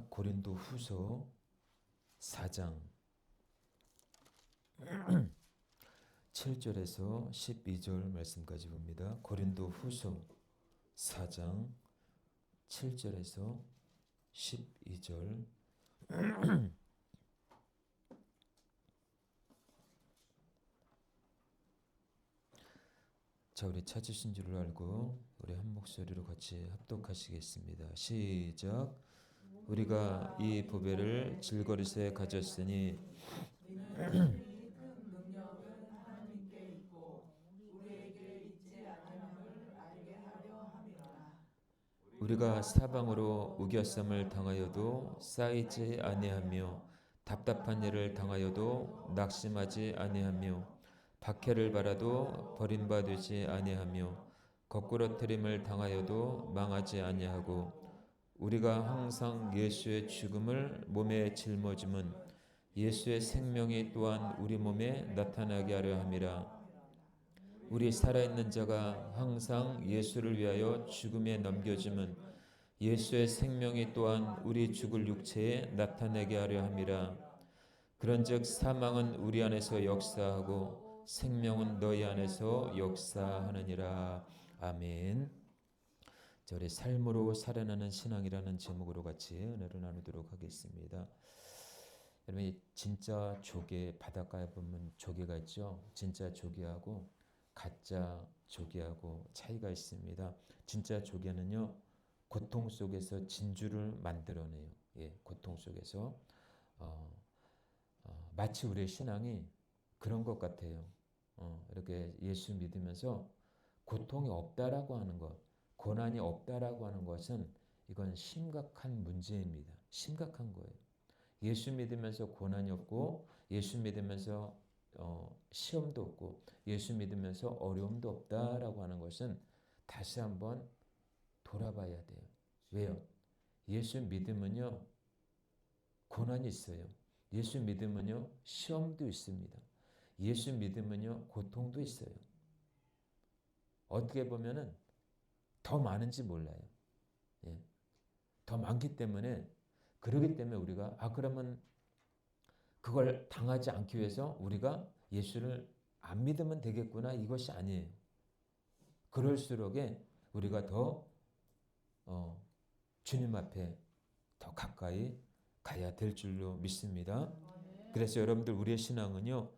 있습니다. 고린도 후서 4장 7절에서 12절 말씀까지 봅니다. 고린도 후서 4장 7절에서 12절. 자, 우리 찾으신 줄 알고 우리 한 목소리로 같이 합독하시겠습니다. 시작. 우리가 이 보배를 질거리새에 가졌으니 우리가 사방으로 우겨쌈을 당하여도 쌓이지 아니하며 답답한 일을 당하여도 낙심하지 아니하며 박해를 받아도 버림받지 아니하며 거꾸러뜨림을 당하여도 망하지 아니하고 우리가 항상 예수의 죽음을 몸에 짊어짐은 예수의 생명이 또한 우리 몸에 나타나게 하려 함이라. 우리 살아있는 자가 항상 예수를 위하여 죽음에 넘겨짐은 예수의 생명이 또한 우리 죽을 육체에 나타내게 하려 함이라. 그런즉 사망은 우리 안에서 역사하고 생명은 너희 안에서 역사하느니라. 아멘. 자, 우리 삶으로 살아나는 신앙이라는 제목으로 같이 은혜를 나누도록 하겠습니다. 여러분, 이 진짜 조개, 바닷가에 보면 조개가 있죠. 진짜 조개하고 가짜 조개하고 차이가 있습니다. 진짜 조개는요, 고통 속에서 진주를 만들어내요. 예, 고통 속에서 마치 우리의 신앙이 그런 것 같아요. 이렇게 예수 믿으면서 고통이 없다라고 하는 것, 고난이 없다라고 하는 것은 이건 심각한 문제입니다. 심각한 거예요. 예수 믿으면서 고난이 없고 예수 믿으면서 시험도 없고 예수 믿으면서 어려움도 없다라고 하는 것은 다시 한번 돌아봐야 돼요. 왜요? 예수 믿으면요, 고난이 있어요. 예수 믿으면요, 시험도 있습니다. 예수 믿으면요, 고통도 있어요. 어떻게 보면은 더 많은지 몰라요. 예. 더 많기 때문에, 그러기 때문에 우리가 그러면 그걸 당하지 않기 위해서 우리가 예수를 안 믿으면 되겠구나, 이것이 아니에요. 그럴수록에 우리가 더 주님 앞에 더 가까이 가야 될 줄로 믿습니다. 그래서 여러분들, 우리의 신앙은요,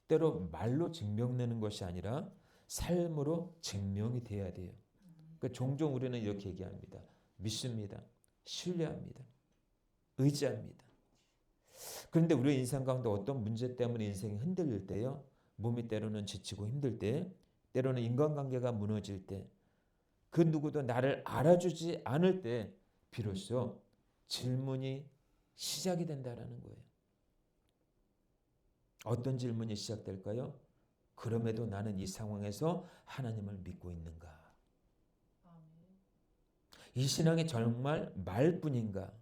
때로 말로 증명내는 것이 아니라 삶으로 증명이 돼야 돼요. 그러니까 종종 우리는 이렇게 얘기합니다. 믿습니다. 신뢰합니다. 의지합니다. 그런데 우리의 인생 가운데 어떤 문제 때문에 인생이 흔들릴 때요, 몸이 때로는 지치고 힘들 때, 때로는 인간관계가 무너질 때, 그 누구도 나를 알아주지 않을 때 비로소 질문이 시작이 된다라는 거예요. 어떤 질문이 시작될까요? 그럼에도 나는 이 상황에서 하나님을 믿고 있는가? 이 신앙이 정말 말뿐인가?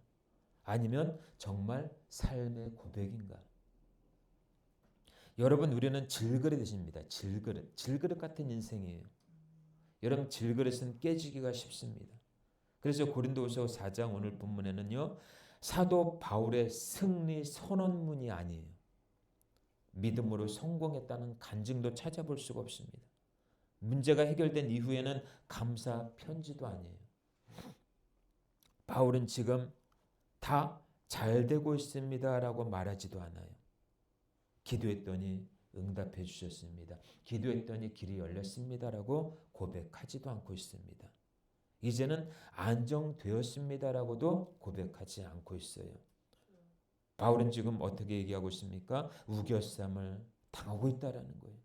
아니면 정말 삶의 고백인가? 여러분, 우리는 질그릇입니다. 질그릇 같은 인생이에요. 여러분, 질그릇은 깨지기가 쉽습니다. 그래서 고린도후서 4장 오늘 본문에는요, 사도 바울의 승리 선언문이 아니에요. 믿음으로 성공했다는 간증도 찾아볼 수가 없습니다. 문제가 해결된 이후에는 감사 편지도 아니에요. 바울은 지금 다 잘 되고 있습니다라고 말하지도 않아요. 기도했더니 응답해 주셨습니다. 기도했더니 길이 열렸습니다라고 고백하지도 않고 있습니다. 이제는 안정되었습니다라고도 고백하지 않고 있어요. 바울은 지금 어떻게 얘기하고 있습니까? 우겨쌈을 당하고 있다라는 거예요.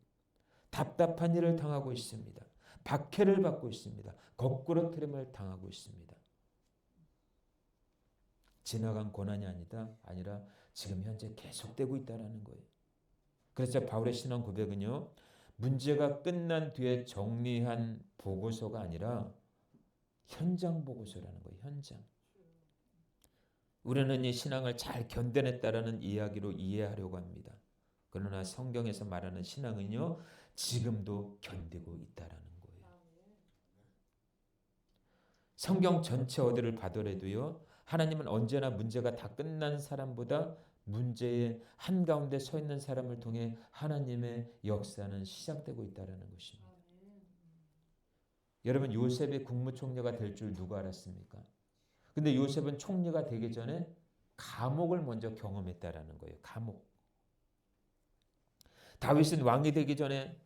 답답한 일을 당하고 있습니다. 박해를 받고 있습니다. 거꾸러뜨림을 당하고 있습니다. 지나간 고난이 아니라 지금 현재 계속되고 있다라는 거예요. 그래서 바울의 신앙 고백은요, 문제가 끝난 뒤에 정리한 보고서가 아니라 현장 보고서라는 거예요. 현장. 우리는 이 신앙을 잘 견뎌냈다라는 이야기로 이해하려고 합니다. 그러나 성경에서 말하는 신앙은요, 지금도 견디고 있다라는 거예요. 성경 전체 어디를 봐더라도요, 하나님은 언제나 문제가 다 끝난 사람보다 문제의 한가운데 서 있는 사람을 통해 하나님의 역사는 시작되고 있다는 것입니다. 여러분, 요셉이 국무총리가 될 줄 누가 알았습니까? 근데 요셉은 총리가 되기 전에 감옥을 먼저 경험했다라는 거예요. 감옥. 다윗은 왕이 되기 전에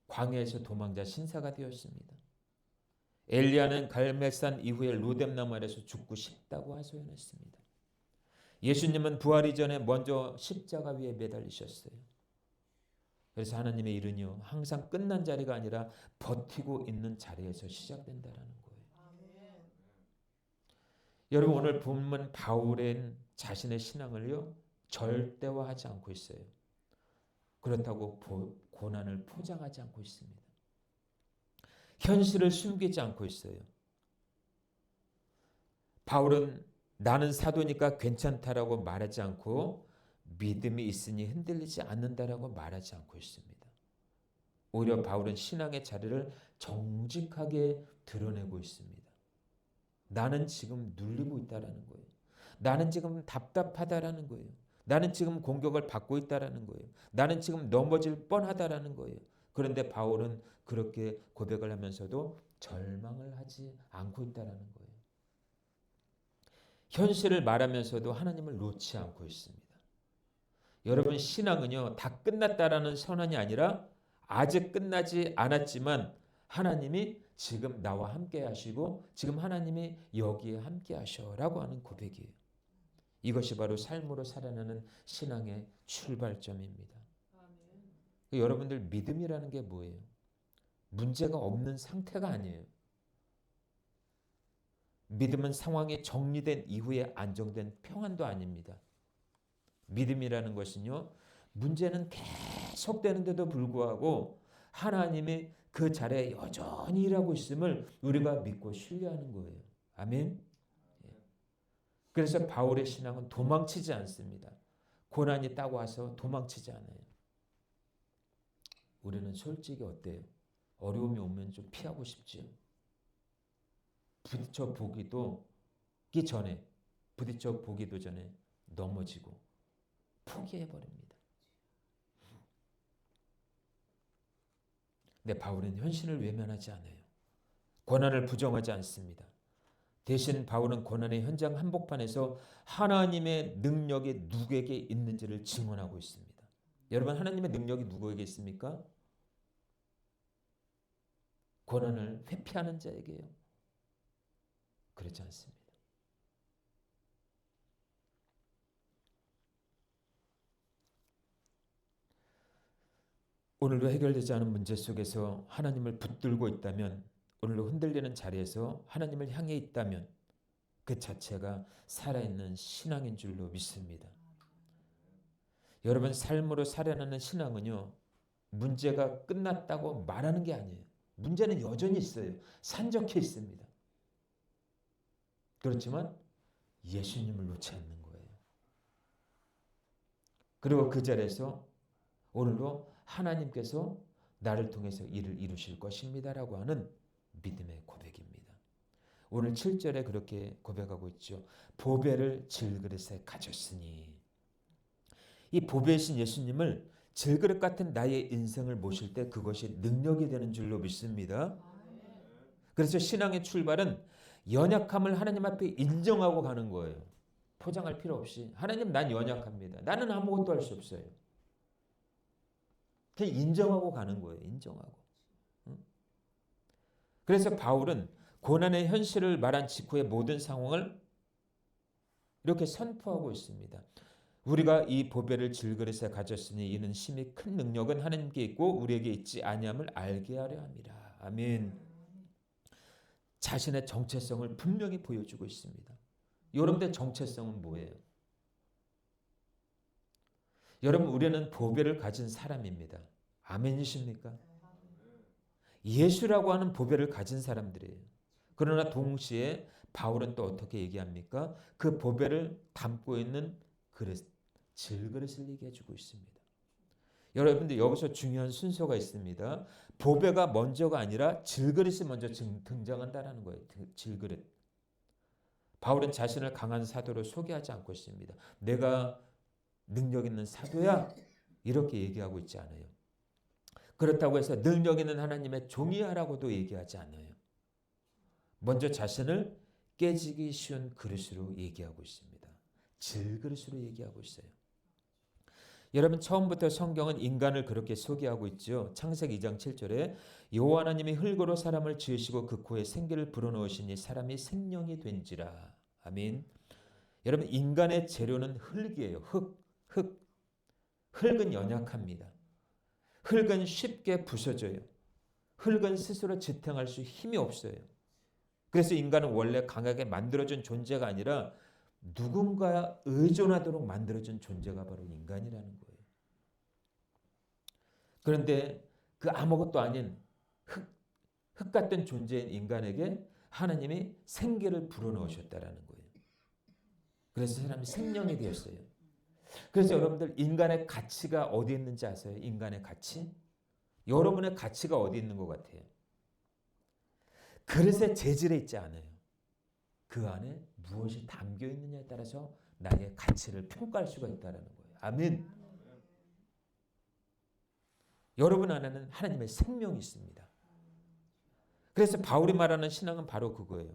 광야에서 도망자 신사가 되었습니다. 엘리야는 갈멜산 이후에 로뎀나무 아래서 죽고 싶다고 하소연했습니다. 예수님은 부활 이전에 먼저 십자가 위에 매달리셨어요. 그래서 하나님의 일은요, 항상 끝난 자리가 아니라 버티고 있는 자리에서 시작된다라는 거예요. 여러분, 오늘 본문 바울은 자신의 신앙을요 절대화하지 않고 있어요. 그렇다고 고난을 포장하지 않고 있습니다. 현실을 숨기지 않고 있어요. 바울은 나는 사도니까 괜찮다라고 말하지 않고 믿음이 있으니 흔들리지 않는다라고 말하지 않고 있습니다. 오히려 바울은 신앙의 자리를 정직하게 드러내고 있습니다. 나는 지금 눌리고 있다라는 거예요. 나는 지금 답답하다라는 거예요. 나는 지금 공격을 받고 있다라는 거예요. 나는 지금 넘어질 뻔하다라는 거예요. 그런데 바울은 그렇게 고백을 하면서도 절망을 하지 않고 있다라는 거예요. 현실을 말하면서도 하나님을 놓지 않고 있습니다. 여러분, 신앙은요 다 끝났다라는 선언이 아니라 아직 끝나지 않았지만 하나님이 지금 나와 함께 하시고 지금 하나님이 여기에 함께 하셔라고 하는 고백이에요. 이것이 바로 삶으로 살아나는 신앙의 출발점입니다. 여러분들, 믿음이라는 게 뭐예요? 문제가 없는 상태가 아니에요. 믿음은 상황이 정리된 이후에 안정된 평안도 아닙니다. 믿음이라는 것은요, 문제는 계속되는데도 불구하고 하나님이 그 자리에 여전히 일하고 있음을 우리가 믿고 신뢰하는 거예요. 아멘. 그래서 바울의 신앙은 도망치지 않습니다. 고난이 딱 와서 도망치지 않아요. 우리는 솔직히 어때요? 어려움이 오면 좀 피하고 싶지요. 부딪혀 보기도 전에 넘어지고 포기해버립니다. 근데 바울은 현실을 외면하지 않아요. 고난을 부정하지 않습니다. 대신 바울은 고난의 현장 한복판에서 하나님의 능력이 누구에게 있는지를 증언하고 있습니다. 여러분, 하나님의 능력이 누구에게 있습니까? 고난을 회피하는 자에게요. 그렇지 않습니다. 오늘도 해결되지 않은 문제 속에서 하나님을 붙들고 있다면, 오늘도 흔들리는 자리에서 하나님을 향해 있다면 그 자체가 살아있는 신앙인 줄로 믿습니다. 여러분, 삶으로 살아나는 신앙은요, 문제가 끝났다고 말하는 게 아니에요. 문제는 여전히 있어요. 산적해 있습니다. 그렇지만 예수님을 놓지 않는 거예요. 그리고 그 자리에서 오늘도 하나님께서 나를 통해서 일을 이루실 것입니다라고 하는 믿음의 고백입니다. 오늘 7절에 그렇게 고백하고 있죠. 보배를 질그릇에 가졌으니. 이 보배이신 예수님을 질그릇 같은 나의 인생을 모실 때 그것이 능력이 되는 줄로 믿습니다. 그래서 신앙의 출발은 연약함을 하나님 앞에 인정하고 가는 거예요. 포장할 필요 없이 하나님, 난 연약합니다. 나는 아무것도 할 수 없어요. 그냥 인정하고 가는 거예요. 인정하고. 그래서 바울은 고난의 현실을 말한 직후의 모든 상황을 이렇게 선포하고 있습니다. 우리가 이 보배를 질그릇에 가졌으니 이는 심히 큰 능력은 하나님께 있고 우리에게 있지 아니함을 알게 하려 함이라. 아멘. 자신의 정체성을 분명히 보여주고 있습니다. 여러분들의 정체성은 뭐예요? 여러분, 우리는 보배를 가진 사람입니다. 아멘이십니까? 예수라고 하는 보배를 가진 사람들이에요. 그러나 동시에 바울은 또 어떻게 얘기합니까? 그 보배를 담고 있는 그릇, 질그릇을 얘기해 주고 있습니다. 여러분들, 여기서 중요한 순서가 있습니다. 보배가 먼저가 아니라 질그릇이 먼저 등장한다는 거예요. 질그릇. 바울은 자신을 강한 사도로 소개하지 않고 있습니다. 내가 능력 있는 사도야 이렇게 얘기하고 있지 않아요. 그렇다고 해서 능력 있는 하나님의 종이야라고도 얘기하지 않아요. 먼저 자신을 깨지기 쉬운 그릇으로 얘기하고 있습니다. 질그릇으로 얘기하고 있어요. 여러분 처음부터 성경은 인간을 그렇게 소개하고 있죠. 창세기 2장 7절에 여호와 하나님이 흙으로 사람을 지으시고 그 코에 생기를 불어넣으시니 사람이 생명이 된지라. 아멘. 여러분 인간의 재료는 흙이에요. 흙은 연약합니다. 흙은 쉽게 부서져요. 흙은 스스로 지탱할 수 힘이 없어요. 그래서 인간은 원래 강하게 만들어진 존재가 아니라 누군가 의존하도록 만들어진 존재가 바로 인간이라는 거예요. 그런데 그 아무것도 아닌 흙 같은 존재인 인간에게 하나님이 생기를 불어넣으셨다라는 거예요. 그래서 사람이 생명이 되었어요. 그래서 여러분들 인간의 가치가 어디 있는지 아세요? 인간의 가치? 여러분의 가치가 어디 있는 것 같아요? 그릇의 재질에 있지 않아요. 그 안에 무엇이 담겨 있느냐에 따라서 나의 가치를 평가할 수가 있다는 거예요. 아멘. 여러분 안에는 하나님의 생명이 있습니다. 그래서 바울이 말하는 신앙은 바로 그거예요.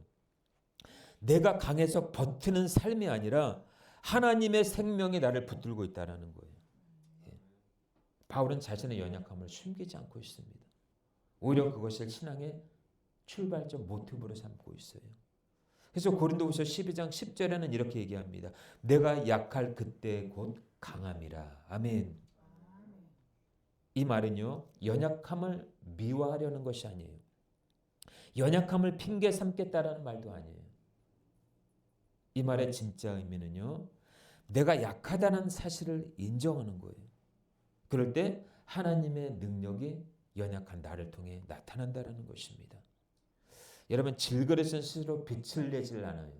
내가 강해서 버티는 삶이 아니라 하나님의 생명이 나를 붙들고 있다는 거예요. 바울은 자신의 연약함을 숨기지 않고 있습니다. 오히려 그것을 신앙의 출발점 모티브로 삼고 있어요. 그래서 고린도후서 12장 10절에는 이렇게 얘기합니다. 내가 약할 그때 곧 강함이라. 아멘. 이 말은요. 연약함을 미화하려는 것이 아니에요. 연약함을 핑계 삼겠다라는 말도 아니에요. 이 말의 진짜 의미는요. 내가 약하다는 사실을 인정하는 거예요. 그럴 때 하나님의 능력이 연약한 나를 통해 나타난다는 것입니다. 여러분 질그릇은 스스로 빛을 내질 않아요.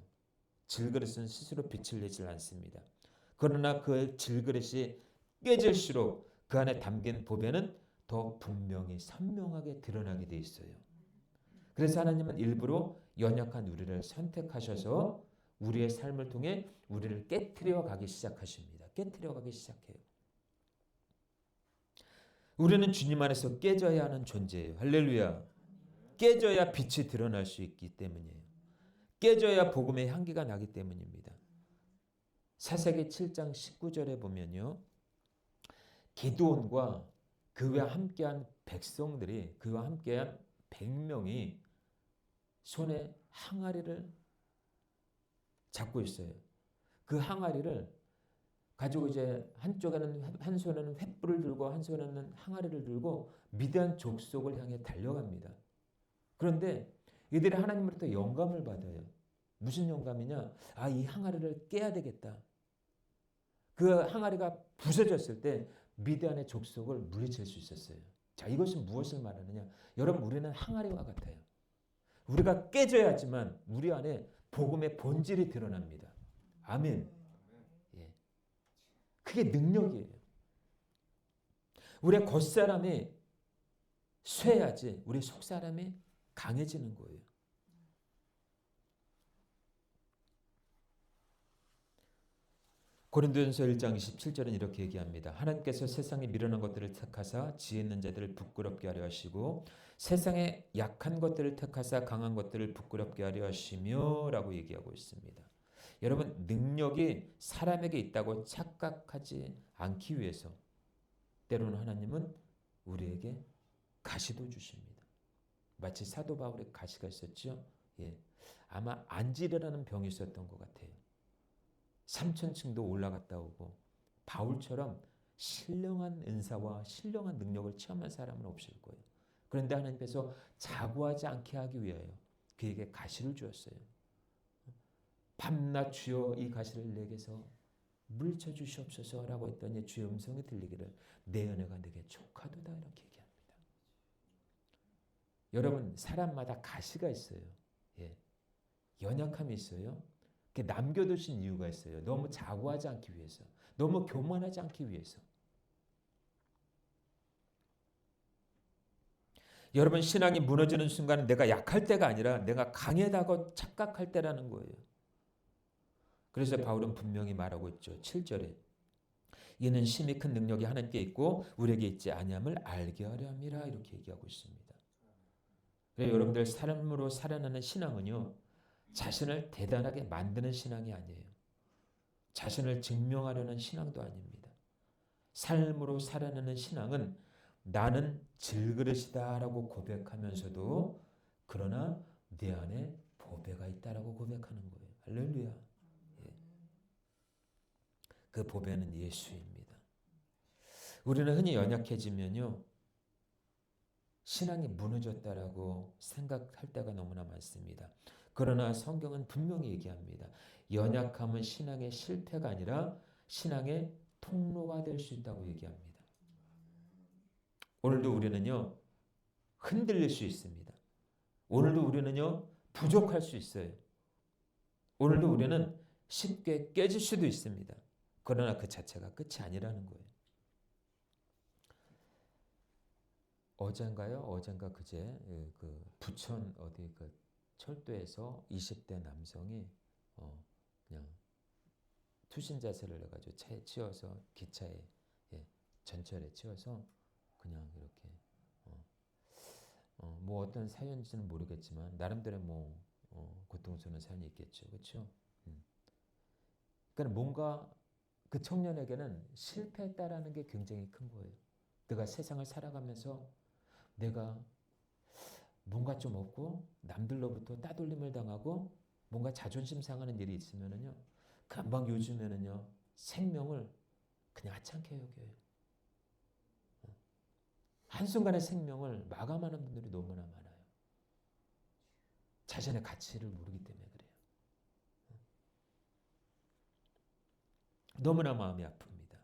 질그릇은 스스로 빛을 내질 않습니다. 그러나 그 질그릇이 깨질수록 그 안에 담긴 보배는 더 분명히 선명하게 드러나게 돼 있어요. 그래서 하나님은 일부러 연약한 우리를 선택하셔서 우리의 삶을 통해 우리를 깨트려 가기 시작하십니다. 깨트려 가기 시작해요. 우리는 주님 안에서 깨져야 하는 존재예요. 할렐루야. 깨져야 빛이 드러날 수 있기 때문이에요. 깨져야 복음의 향기가 나기 때문입니다. 사사기 7장 19절에 보면요. 기드온과 그와 함께한 백성들이 그와 함께한 100명이 손에 항아리를 잡고 있어요. 그 항아리를 가지고 이제 한쪽에는 한 손에는 횃불을 들고 한 손에는 항아리를 들고 미디안 족속을 향해 달려갑니다. 그런데 이들이 하나님으로부터 영감을 받아요. 무슨 영감이냐? 아, 이 항아리를 깨야 되겠다. 그 항아리가 부서졌을 때 미디안의 족속을 물리칠 수 있었어요. 자, 이것은 무엇을 말하느냐? 여러분, 우리는 항아리와 같아요. 우리가 깨져야지만 우리 안에 복음의 본질이 드러납니다. 아멘. 예. 그게 능력이에요. 우리의 겉사람이 쇠야지 우리 속사람이 강해지는 거예요. 고린도전서 1장 27절은 이렇게 얘기합니다. 하나님께서 세상에 미련한 것들을 택하사 지혜 있는 자들을 부끄럽게 하려 하시고 세상에 약한 것들을 택하사 강한 것들을 부끄럽게 하려 하시며 라고 얘기하고 있습니다. 여러분 능력이 사람에게 있다고 착각하지 않기 위해서 때로는 하나님은 우리에게 가시도 주십니다. 마치 사도 바울의 가시가 있었죠. 예, 아마 안지르라는 병이 있었던 것 같아요. 3000층도 올라갔다 오고 바울처럼 신령한 은사와 신령한 능력을 체험한 사람은 없을 거예요. 그런데 하나님께서 자고하지 않게 하기 위하여 그에게 가시를 주었어요. 밤낮 주여 이 가시를 내게서 물쳐 주시옵소서라고 했더니 주의 음성이 들리기를 내 은혜가 내게 족하도다 이렇게 얘기합니다. 여러분 사람마다 가시가 있어요. 예. 연약함이 있어요. 그게 남겨두신 이유가 있어요. 너무 자고하지 않기 위해서. 너무 교만하지 않기 위해서. 여러분 신앙이 무너지는 순간은 내가 약할 때가 아니라 내가 강하다고 착각할 때라는 거예요. 그래서 바울은 분명히 말하고 있죠. 7절에 이는 심히 큰 능력이 하나님께 있고 우리에게 있지 아니함을 알게 하려 함이라 이렇게 얘기하고 있습니다. 그래서 여러분들 삶으로 살아나는 신앙은요. 자신을 대단하게 만드는 신앙이 아니에요. 자신을 증명하려는 신앙도 아닙니다. 삶으로 살아나는 신앙은 나는 질그릇이다라고 고백하면서도 그러나 내 안에 보배가 있다라고 고백하는 거예요. 할렐루야. 예. 그 보배는 예수입니다. 우리는 흔히 연약해지면요. 신앙이 무너졌다라고 생각할 때가 너무나 많습니다. 그러나 성경은 분명히 얘기합니다. 연약함은 신앙의 실패가 아니라 신앙의 통로가 될 수 있다고 얘기합니다. 오늘도 우리는요. 흔들릴 수 있습니다. 오늘도 우리는요. 부족할 수 있어요. 오늘도 우리는 쉽게 깨질 수도 있습니다. 그러나 그 자체가 끝이 아니라는 거예요. 어젠가 그제 그 부천 어디 그 철도에서 20대 남성이 그냥 투신 자세를 해가지고 차에 치여서 기차에 전철에 치여서 그냥 이렇게 뭐 어떤 사연인지는 모르겠지만 나름대로 뭐 고통스러운 사연이 있겠죠, 그렇죠? 그러니까 뭔가 그 청년에게는 실패했다라는 게 굉장히 큰 거예요. 내가 세상을 살아가면서 내가 뭔가 좀 없고 남들로부터 따돌림을 당하고 뭔가 자존심 상하는 일이 있으면은요, 금방 요즘에는요 생명을 그냥 하찮게 여겨요. 한순간의 생명을 마감하는 분들이 너무나 많아요. 자신의 가치를 모르기 때문에 그래요. 너무나 마음이 아픕니다.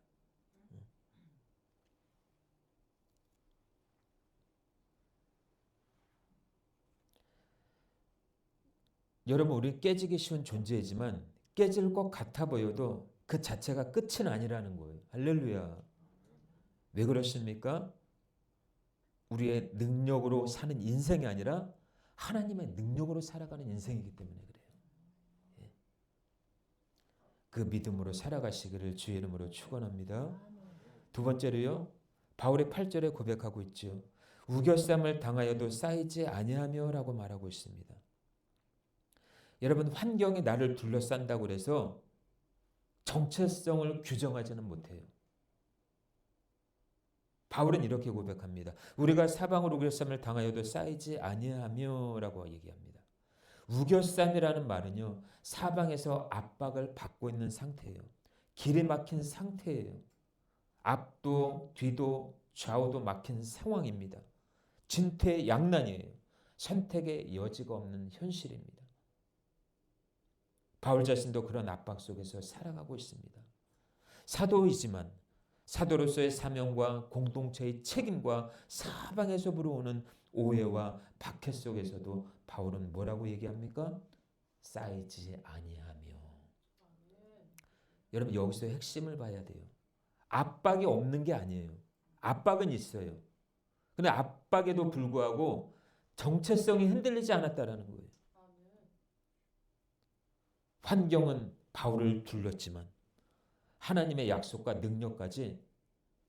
여러분, 우리 깨지기 쉬운 존재이지만 깨질 것 같아 보여도 그 자체가 끝은 아니라는 거예요. 할렐루야. 왜 그러십니까? 우리의 능력으로 사는 인생이 아니라 하나님의 능력으로 살아가는 인생이기 때문에 그래요. 예. 그 믿음으로 살아가시기를 주의 이름으로 축원합니다. 두 번째로요. 바울의 8절에 고백하고 있죠. 우겨쌈을 당하여도 쌓이지 아니하며라고 말하고 있습니다. 여러분, 환경이 나를 둘러싼다고 해서 정체성을 규정하지는 못해요. 바울은 이렇게 고백합니다. 우리가 사방으로 우겨쌈을 당하여도 쌓이지 아니하며라고 얘기합니다. 우겨쌈이라는 말은요. 사방에서 압박을 받고 있는 상태예요. 길이 막힌 상태예요. 앞도 뒤도 좌우도 막힌 상황입니다. 진퇴양난이에요. 선택의 여지가 없는 현실입니다. 바울 자신도 그런 압박 속에서 살아가고 있습니다. 사도이지만 사도로서의 사명과 공동체의 책임과 사방에서 불어오는 오해와 박해 속에서도 바울은 뭐라고 얘기합니까? 쌓이지 아니하며. 여러분, 여기서 핵심을 봐야 돼요. 압박이 없는 게 아니에요. 압박은 있어요. 근데 압박에도 불구하고 정체성이 흔들리지 않았다라는 거예요. 환경은 바울을 둘렀지만 하나님의 약속과 능력까지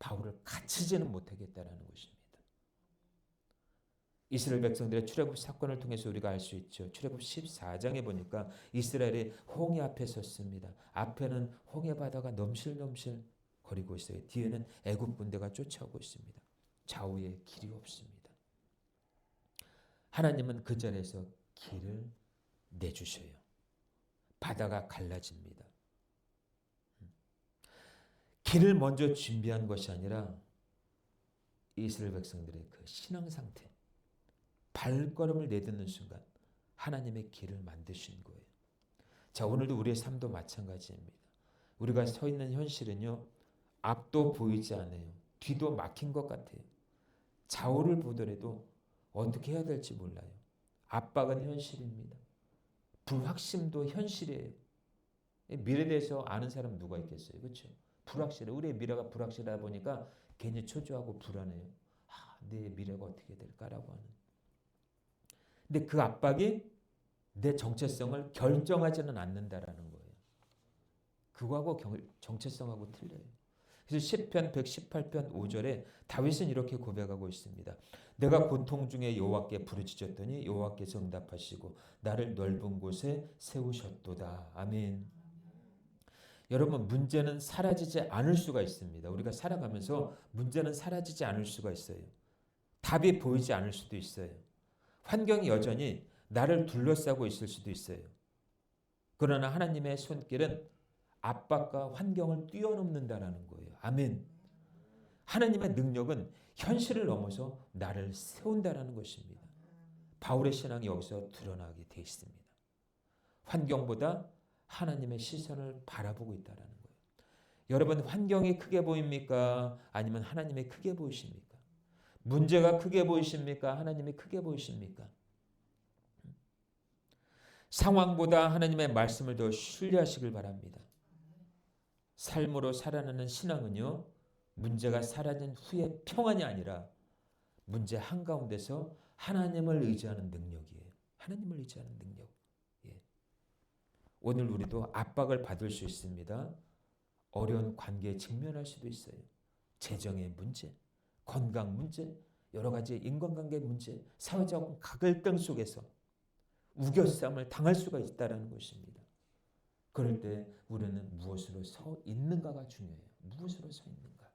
바울을 갇히지는 못하겠다라는 것입니다. 이스라엘 백성들의 출애굽 사건을 통해서 우리가 알 수 있죠. 출애굽 14장에 보니까 이스라엘이 홍해 앞에 섰습니다. 앞에는 홍해 바다가 넘실넘실 거리고 있어요. 뒤에는 애굽 군대가 쫓아오고 있습니다. 좌우에 길이 없습니다. 하나님은 그 자리에서 길을 내주셔요. 바다가 갈라집니다. 길을 먼저 준비한 것이 아니라 이스라엘 백성들의 그 신앙 상태, 발걸음을 내딛는 순간 하나님의 길을 만드신 거예요. 자, 오늘도 우리의 삶도 마찬가지입니다. 우리가 서 있는 현실은요, 앞도 보이지 않아요. 뒤도 막힌 것 같아요. 좌우를 보더라도 어떻게 해야 될지 몰라요. 압박은 현실입니다. 불확심도 현실이에요. 미래에 대해서 아는 사람 누가 있겠어요? 그렇죠? 불확실해. 우리의 미래가 불확실하다 보니까 괜히 초조하고 불안해요. 내 미래가 어떻게 될까라고 하는. 근데 그 압박이 내 정체성을 결정하지는 않는다라는 거예요. 그거하고 정체성하고 틀려요. 그래서 시편 118편 5절에 다윗은 이렇게 고백하고 있습니다. 내가 고통 중에 여호와께 부르짖었더니 여호와께서 응답하시고 나를 넓은 곳에 세우셨도다. 아멘. 여러분, 문제는 사라지지 않을 수가 있습니다. 우리가 살아가면서 문제는 사라지지 않을 수가 있어요. 답이 보이지 않을 수도 있어요. 환경이 여전히 나를 둘러싸고 있을 수도 있어요. 그러나 하나님의 손길은 압박과 환경을 뛰어넘는다라는 거예요. 아멘. 하나님의 능력은 현실을 넘어서 나를 세운다라는 것입니다. 바울의 신앙이 여기서 드러나게 되어 있습니다. 환경보다 하나님의 시선을 바라보고 있다라는 거예요. 여러분, 환경이 크게 보입니까? 아니면 하나님이 크게 보이십니까? 문제가 크게 보이십니까? 하나님이 크게 보이십니까? 상황보다 하나님의 말씀을 더 신뢰하시길 바랍니다. 삶으로 살아나는 신앙은요, 문제가 사라진 후의 평안이 아니라 문제 한가운데서 하나님을 의지하는 능력이에요. 하나님을 의지하는 능력. 예. 오늘 우리도 압박을 받을 수 있습니다. 어려운 관계에 직면할 수도 있어요. 재정의 문제, 건강 문제, 여러 가지 인간관계 문제, 사회적 갈등 속에서 우겨쌈을 당할 수가 있다는 것입니다. 그럴 때 우리는 무엇으로 서 있는가가 중요해요. 무엇으로 서 있는가?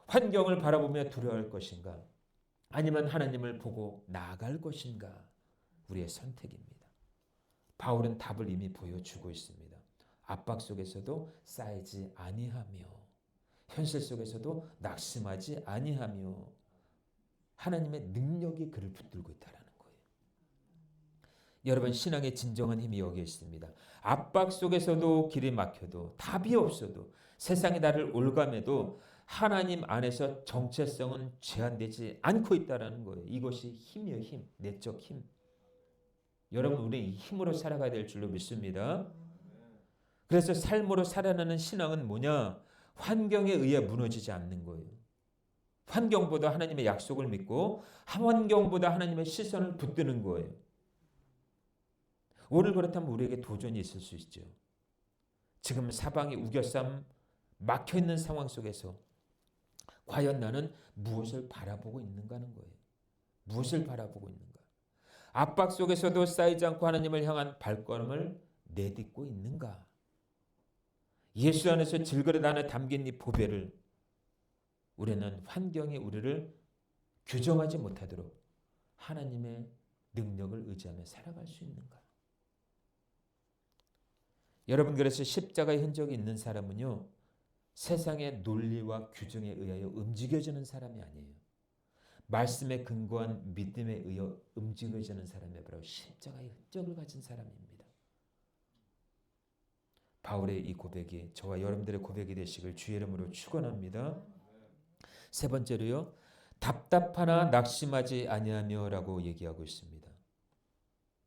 환경을 바라보며 두려워할 것인가? 아니면 하나님을 보고 나아갈 것인가? 우리의 선택입니다. 바울은 답을 이미 보여주고 있습니다. 압박 속에서도 쌓이지 아니하며, 현실 속에서도 낙심하지 아니하며, 하나님의 능력이 그를 붙들고 있다라는 거예요. 여러분, 신앙의 진정한 힘이 여기에 있습니다. 압박 속에서도 길이 막혀도 답이 없어도 세상이 나를 올감해도 하나님 안에서 정체성은 제한되지 않고 있다는 거예요. 이것이 힘이에요. 힘. 내적 힘. 여러분, 우리 힘으로 살아가야 될 줄로 믿습니다. 그래서 삶으로 살아나는 신앙은 뭐냐? 환경에 의해 무너지지 않는 거예요. 환경보다 하나님의 약속을 믿고 환경보다 하나님의 시선을 붙드는 거예요. 오늘 그렇다면 우리에게 도전이 있을 수 있죠. 지금 사방이 우겨쌈 막혀있는 상황 속에서 과연 나는 무엇을 바라보고 있는가 하는 거예요. 무엇을 바라보고 있는가. 압박 속에서도 쌓이지 않고 하나님을 향한 발걸음을 내딛고 있는가. 예수 안에서 질그릇 안에 담긴 이 보배를 우리는 환경이 우리를 규정하지 못하도록 하나님의 능력을 의지하며 살아갈 수 있는가. 여러분, 그래서 십자가의 흔적이 있는 사람은요, 세상의 논리와 규정에 의하여 움직여지는 사람이 아니에요. 말씀에 근거한 믿음에 의해 움직여지는 사람이 바로 십자가의 흔적을 가진 사람입니다. 바울의 이 고백이 저와 여러분들의 고백이 되시길 주의 이름으로 축원합니다. 세 번째로요, 답답하나 낙심하지 아니하며라고 얘기하고 있습니다.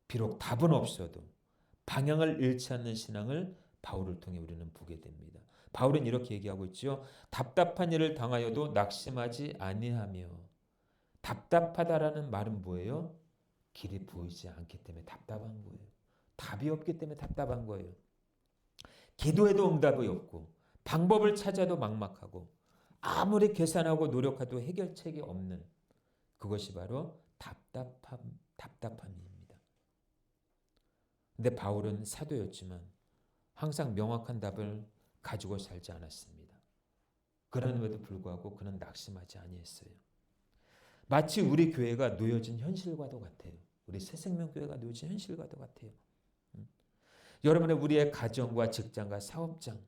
비록 답은 없어도 방향을 잃지 않는 신앙을 바울을 통해 우리는 보게 됩니다. 바울은 이렇게 얘기하고 있죠. 답답한 일을 당하여도 낙심하지 아니하며. 답답하다라는 말은 뭐예요? 길이 보이지 않기 때문에 답답한 거예요. 답이 없기 때문에 답답한 거예요. 기도해도 응답이 없고 방법을 찾아도 막막하고 아무리 계산하고 노력해도 해결책이 없는 그것이 바로 답답함입니다. 근데 바울은 사도였지만 항상 명확한 답을 가지고 살지 않았습니다. 그럼에도 불구하고 그는 낙심하지 아니했어요. 마치 우리 교회가 놓여진 현실과도 같아요. 우리 새생명교회가 놓여진 현실과도 같아요. 여러분의 우리의 가정과 직장과 사업장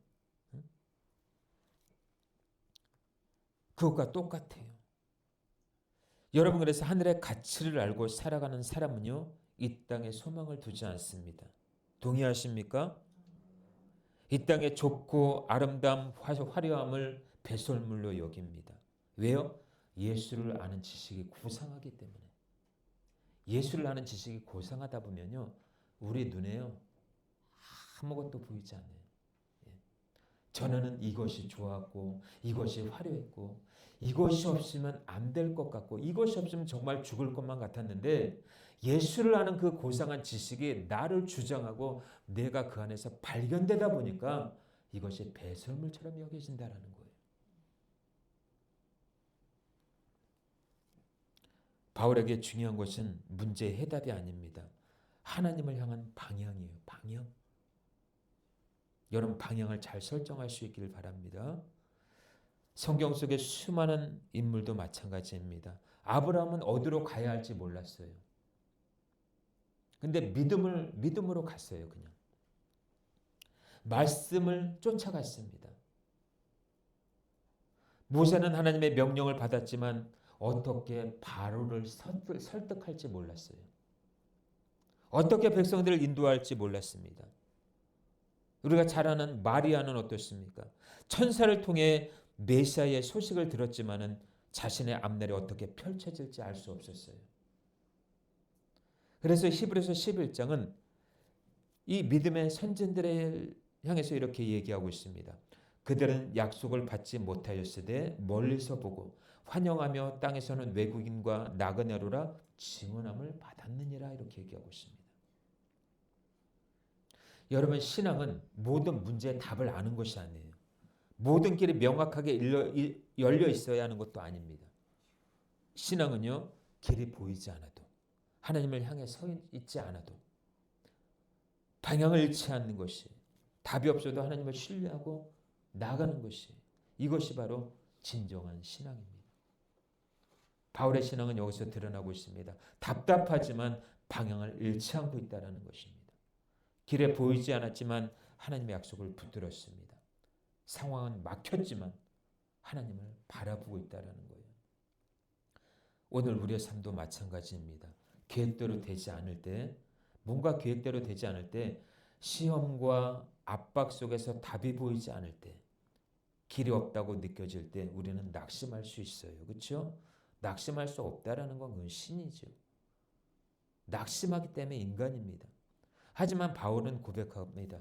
그것과 똑같아요. 여러분, 그래서 하늘의 가치를 알고 살아가는 사람은요, 이 땅에 소망을 두지 않습니다. 동의하십니까? 이 땅의 좋고 아름다움, 화려함을 배설물로 여깁니다. 왜요? 예수를 아는 지식이 고상하기 때문에. 예수를 아는 지식이 고상하다 보면요, 우리 눈에요 아무것도 보이지 않아요. 전에는 이것이 좋았고 이것이 화려했고 이것이 없으면 안 될 것 같고 이것이 없으면 정말 죽을 것만 같았는데 예수를 아는 그 고상한 지식이 나를 주장하고 내가 그 안에서 발견되다 보니까 이것이 배설물처럼 여겨진다라는 거예요. 바울에게 중요한 것은 문제의 해답이 아닙니다. 하나님을 향한 방향이에요. 방향. 여러분 방향을 잘 설정할 수 있기를 바랍니다. 성경 속의 수많은 인물도 마찬가지입니다. 아브라함은 어디로 가야 할지 몰랐어요. 근데 믿음으로 갔어요. 그냥. 말씀을 쫓아갔습니다. 모세는 하나님의 명령을 받았지만 어떻게 바로를 설득할지 몰랐어요. 어떻게 백성들을 인도할지 몰랐습니다. 우리가 잘 아는 마리아는 어떻습니까? 천사를 통해 메시아의 소식을 들었지만은 자신의 앞날이 어떻게 펼쳐질지 알 수 없었어요. 그래서 히브리서 11장은 이 믿음의 선진들을 향해서 이렇게 얘기하고 있습니다. 그들은 약속을 받지 못하였으되 멀리서 보고 환영하며 땅에서는 외국인과 나그네로라 증언함을 받았느니라 이렇게 얘기하고 있습니다. 여러분 신앙은 모든 문제의 답을 아는 것이 아니에요. 모든 길이 명확하게 열려 있어야 하는 것도 아닙니다. 신앙은요 길이 보이지 않아도 하나님을 향해 서 있지 않아도 방향을 잃지 않는 것이 답이 없어도 하나님을 신뢰하고 나가는 것이 이것이 바로 진정한 신앙입니다. 바울의 신앙은 여기서 드러나고 있습니다. 답답하지만 방향을 잃지 않고 있다는 것입니다. 길에 보이지 않았지만 하나님의 약속을 붙들었습니다. 상황은 막혔지만 하나님을 바라보고 있다는 거예요. 오늘 우리의 삶도 마찬가지입니다. 계획대로 되지 않을 때 뭔가 계획대로 되지 않을 때 시험과 압박 속에서 답이 보이지 않을 때 길이 없다고 느껴질 때 우리는 낙심할 수 있어요. 그렇죠? 낙심할 수 없다라는 건 그건 신이죠. 낙심하기 때문에 인간입니다. 하지만 바울은 고백합니다.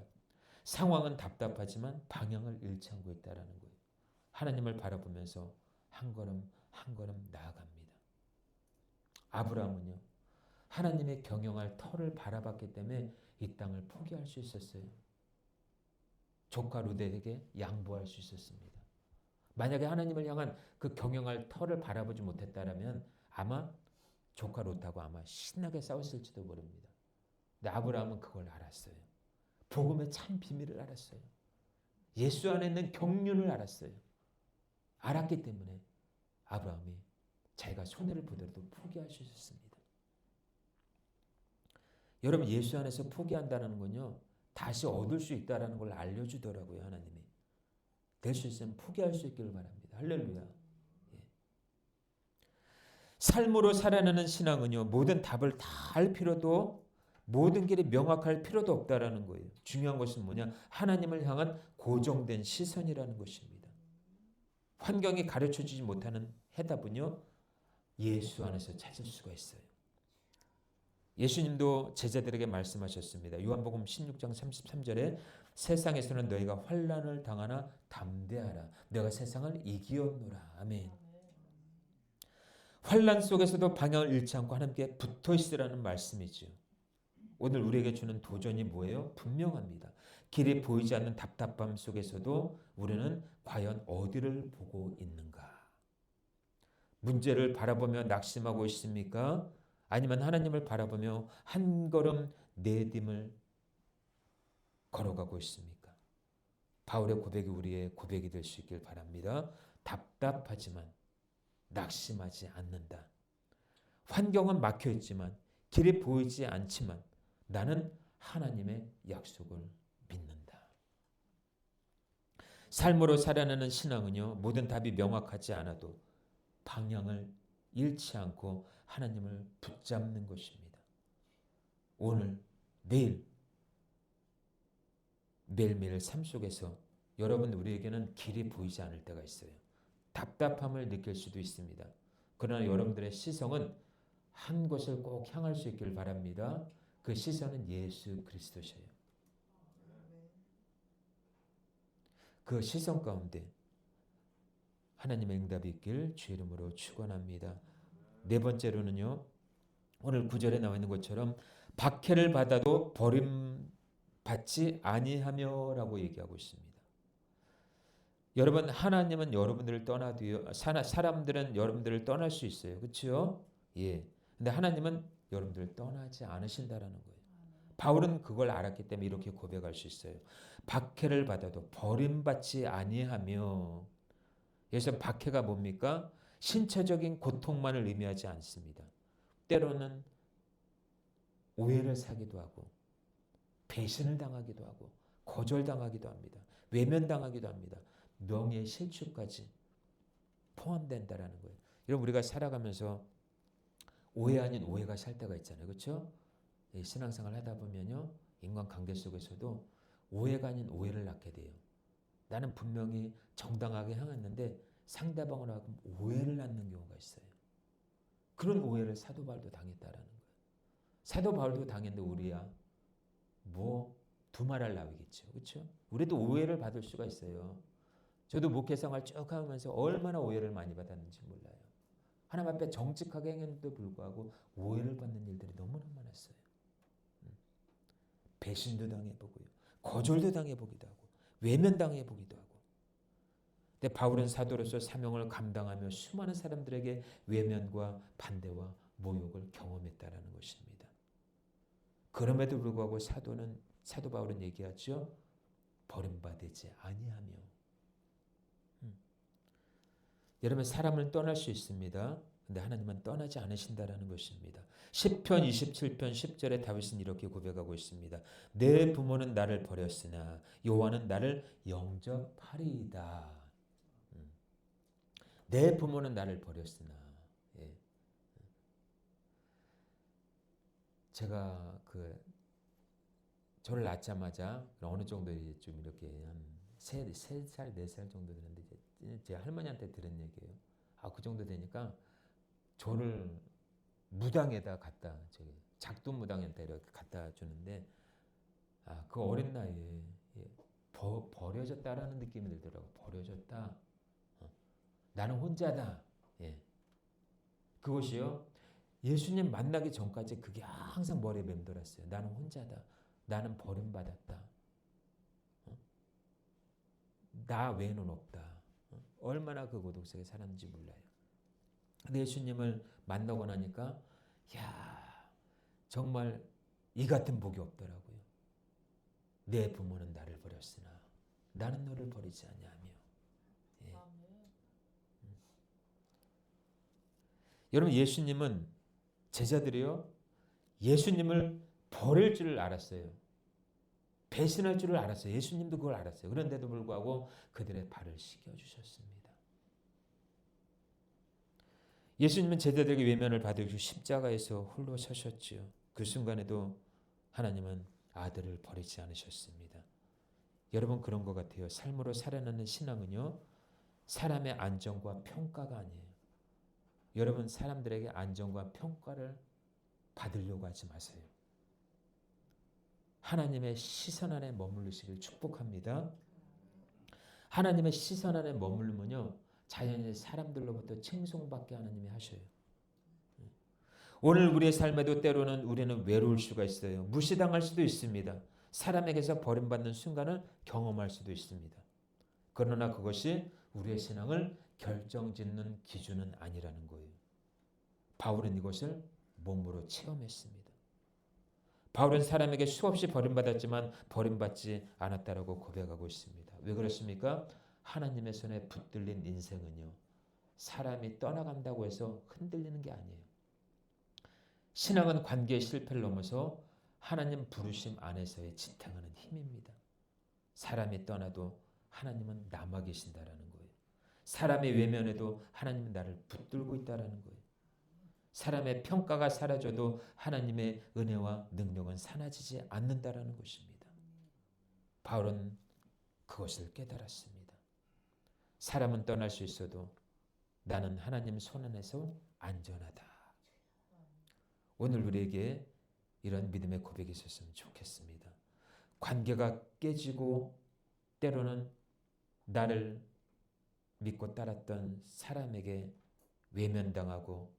상황은 답답하지만 방향을 잃지 않고 있다라는 거예요. 하나님을 바라보면서 한 걸음 한 걸음 나아갑니다. 아브라함은요. 하나님의 경영할 터를 바라봤기 때문에 이 땅을 포기할 수 있었어요. 조카 롯에게 양보할 수 있었습니다. 만약에 하나님을 향한 그 경영할 터를 바라보지 못했다면 아마 조카 롯하고 아마 신나게 싸웠을지도 모릅니다. 근데 아브라함은 그걸 알았어요. 복음의 참 비밀을 알았어요. 예수 안에 있는 경륜을 알았어요. 알았기 때문에 아브라함이 자기가 손해를 보더라도 포기할 수 있었습니다. 여러분 예수 안에서 포기한다는 건요. 다시 얻을 수 있다는 걸 알려주더라고요. 하나님이. 될 수 있으면 포기할 수 있기를 바랍니다. 할렐루야. 예. 삶으로 살아내는 신앙은요. 모든 답을 다 알 필요도 모든 길이 명확할 필요도 없다라는 거예요. 중요한 것은 뭐냐? 하나님을 향한 고정된 시선이라는 것입니다. 환경이 가르쳐주지 못하는 해답은요. 예수 안에서 찾을 수가 있어요. 예수님도 제자들에게 말씀하셨습니다. 요한복음 16장 33절에 세상에서는 너희가 환난을 당하나 담대하라. 내가 세상을 이기었노라. 아멘. 환난 속에서도 방향을 잃지 않고 하나님께 붙어 있으라는 말씀이죠. 오늘 우리에게 주는 도전이 뭐예요? 분명합니다. 길이 보이지 않는 답답함 속에서도 우리는 과연 어디를 보고 있는가? 문제를 바라보며 낙심하고 있습니까? 아니면 하나님을 바라보며 한 걸음 내딤을 걸어가고 있습니까? 바울의 고백이 우리의 고백이 될 수 있길 바랍니다. 답답하지만 낙심하지 않는다. 환경은 막혀 있지만 길이 보이지 않지만 나는 하나님의 약속을 믿는다. 삶으로 살아내는 신앙은요. 모든 답이 명확하지 않아도 방향을 잃지 않고 하나님을 붙잡는 것입니다. 오늘, 내일, 매일매일 삶 속에서 여러분 우리에게는 길이 보이지 않을 때가 있어요. 답답함을 느낄 수도 있습니다. 그러나 여러분들의 시선은 한 곳을 꼭 향할 수 있기를 바랍니다. 그 시선은 예수 그리스도셔요. 그 시선 가운데 하나님의 응답이 있길 주 이름으로 축원합니다. 네 번째로는요. 오늘 구절에 나와 있는 것처럼 박해를 받아도 버림받지 아니하며라고 얘기하고 있습니다. 여러분, 하나님은 여러분들을 떠나도요, 사람들은 여러분들을 떠날 수 있어요. 그렇죠? 예. 근데 하나님은 여러분들을 떠나지 않으신다라는 거예요. 바울은 그걸 알았기 때문에 이렇게 고백할 수 있어요. 박해를 받아도 버림받지 아니하며. 그래서 박해가 뭡니까? 신체적인 고통만을 의미하지 않습니다. 때로는 오해를 사기도 하고 배신을 당하기도 하고 거절당하기도 합니다. 외면당하기도 합니다. 명예 실추까지 포함된다라는 거예요. 여러분, 우리가 살아가면서 오해 아닌 오해가 살 때가 있잖아요. 그렇죠? 신앙생활 하다 보면요, 인간관계 속에서도 오해가 아닌 오해를 낳게 돼요. 나는 분명히 정당하게 향했는데 상대방을 하고 오해를 낳는 경우가 있어요. 그런 오해를 사도 바울도 당했다라는 거예요. 사도 바울도 당했는데 우리야 뭐 두말할 나위겠죠. 그렇죠? 우리도 오해를 받을 수가 있어요. 저도 목회 생활 쭉 하면서 얼마나 오해를 많이 받았는지 몰라요. 하나님 앞에 정직하게 행했는데도 불구하고 오해를 받는 일들이 너무나 많았어요. 배신도 당해보고요. 거절도 당해보기도 하고 외면당해보기도 하고. 근데 바울은 사도로서 사명을 감당하며 수많은 사람들에게 외면과 반대와 모욕을 경험했다라는 것입니다. 그럼에도 불구하고 사도 바울은 얘기하죠. 버림받지 아니하며. 여러분, 사람을 떠날 수 있습니다. 근데 하나님은 떠나지 않으신다라는 것입니다. 시편 27편 10절에 다윗은 이렇게 고백하고 있습니다. 내 부모는 나를 버렸으나 여호와는 나를 영접하리이다. 내 부모는 나를 버렸으나. 예. 제가 저를 낳자마자 어느 정도 좀 이렇게 한 3살, 4살 정도 되는데 제 할머니한테 들은 얘기예요. 그 정도 되니까 저를 무당에다 작두 무당에다 이렇게 갖다 주는데 그 어린 나이에 버려졌다라는 느낌이 들더라고. 버려졌다. 나는 혼자다. 예. 그것이요. 예수님 만나기 전까지 그게 항상 머리에 맴돌았어요. 나는 혼자다. 나는 버림받았다. 나 외에는 없다. 얼마나 그 고독 속에 살았는지 몰라요. 근데 예수님을 만나고 나니까 정말 이 같은 복이 없더라고요. 내 부모는 나를 버렸으나 나는 너를 버리지 아니하며. 예. 여러분, 예수님은 제자들이요, 예수님을 버릴 줄을 알았어요. 배신할 줄을 알았어요. 예수님도 그걸 알았어요. 그런데도 불구하고 그들의 발을 씻겨주셨습니다. 예수님은 제자들에게 외면을 받으시고 십자가에서 홀로 서셨지요. 그 순간에도 하나님은 아들을 버리지 않으셨습니다. 여러분, 그런 것 같아요. 삶으로 살아나는 신앙은요, 사람의 안정과 평가가 아니에요. 여러분, 사람들에게 안정과 평가를 받으려고 하지 마세요. 하나님의 시선 안에 머무르시길 축복합니다. 하나님의 시선 안에 머물면요, 자연히 사람들로부터 칭송받게 하나님이 하셔요. 오늘 우리의 삶에도 때로는 우리는 외로울 수가 있어요. 무시당할 수도 있습니다. 사람에게서 버림받는 순간을 경험할 수도 있습니다. 그러나 그것이 우리의 신앙을 결정짓는 기준은 아니라는 거예요. 바울은 이것을 몸으로 체험했습니다. 바울은 사람에게 수없이 버림받았지만 버림받지 않았다라고 고백하고 있습니다. 왜 그렇습니까? 하나님의 손에 붙들린 인생은요, 사람이 떠나간다고 해서 흔들리는 게 아니에요. 신앙은 관계의 실패를 넘어서 하나님 부르심 안에서의 지탱하는 힘입니다. 사람이 떠나도 하나님은 남아 계신다라는 거예요. 사람의 외면에도 하나님은 나를 붙들고 있다라는 거예요. 사람의 평가가 사라져도 하나님의 은혜와 능력은 사라지지 않는다라는 것입니다. 바울은 그것을 깨달았습니다. 사람은 떠날 수 있어도 나는 하나님 손 안에서 안전하다. 오늘 우리에게 이런 믿음의 고백이 있었으면 좋겠습니다. 관계가 깨지고 때로는 나를 믿고 따랐던 사람에게 외면당하고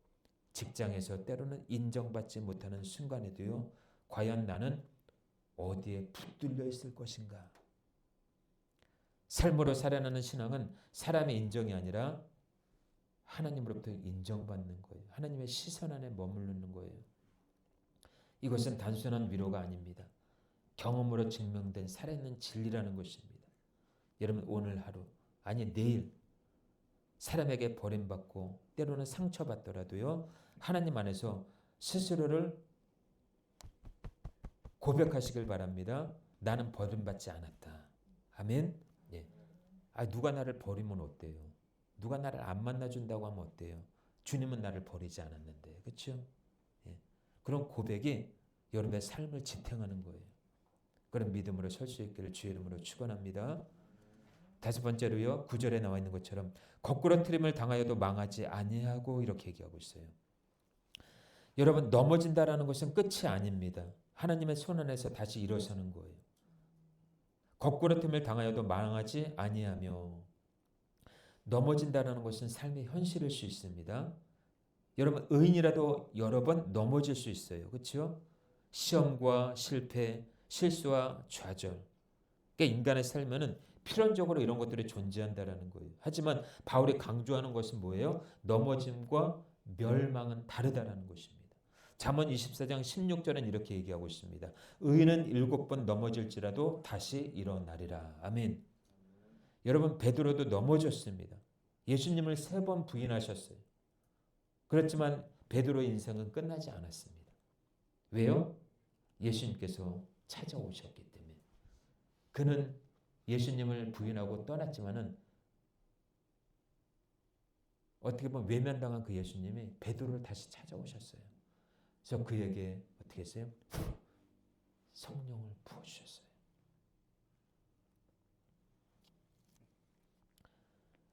직장에서 때로는 인정받지 못하는 순간에도요. 과연 나는 어디에 붙들려 있을 것인가? 삶으로 살아나는 신앙은 사람의 인정이 아니라 하나님으로부터 인정받는 거예요. 하나님의 시선 안에 머무르는 거예요. 이것은 단순한 위로가 아닙니다. 경험으로 증명된 살아있는 진리라는 것입니다. 여러분 오늘 하루 아니 내일 사람에게 버림받고 때로는 상처받더라도요. 하나님 안에서 스스로를 고백하시길 바랍니다. 나는 버림받지 않았다. 아멘. 예. 누가 나를 버리면 어때요? 누가 나를 안 만나준다고 하면 어때요? 주님은 나를 버리지 않았는데. 그렇죠? 예. 그런 고백이 여러분의 삶을 지탱하는 거예요. 그런 믿음으로 설 수 있기를 주의 이름으로 축원합니다. 다섯 번째로요. 9절에 나와 있는 것처럼 거꾸로 트림을 당하여도 망하지 아니하고 이렇게 얘기하고 있어요. 여러분 넘어진다라는 것은 끝이 아닙니다. 하나님의 손 안에서 다시 일어서는 거예요. 거꾸로 틈을 당하여도 망하지 아니하며 넘어진다는 것은 삶의 현실일 수 있습니다. 여러분 의인이라도 여러 번 넘어질 수 있어요. 그렇죠? 시험과 실패, 실수와 좌절. 그러니까 인간의 삶에는 필연적으로 이런 것들이 존재한다라는 거예요. 하지만 바울이 강조하는 것은 뭐예요? 넘어짐과 멸망은 다르다라는 것입니다. 잠언 24장 16절은 이렇게 얘기하고 있습니다. 의인은 7번 넘어질지라도 다시 일어나리라. 아멘. 여러분 베드로도 넘어졌습니다. 예수님을 3번 부인하셨어요. 그렇지만 베드로의 인생은 끝나지 않았습니다. 왜요? 예수님께서 찾아오셨기 때문에. 그는 예수님을 부인하고 떠났지만은 어떻게 보면 외면당한 그 예수님이 베드로를 다시 찾아오셨어요. 그래서 그에게 어떻게 했어요? 성령을 부어주셨어요.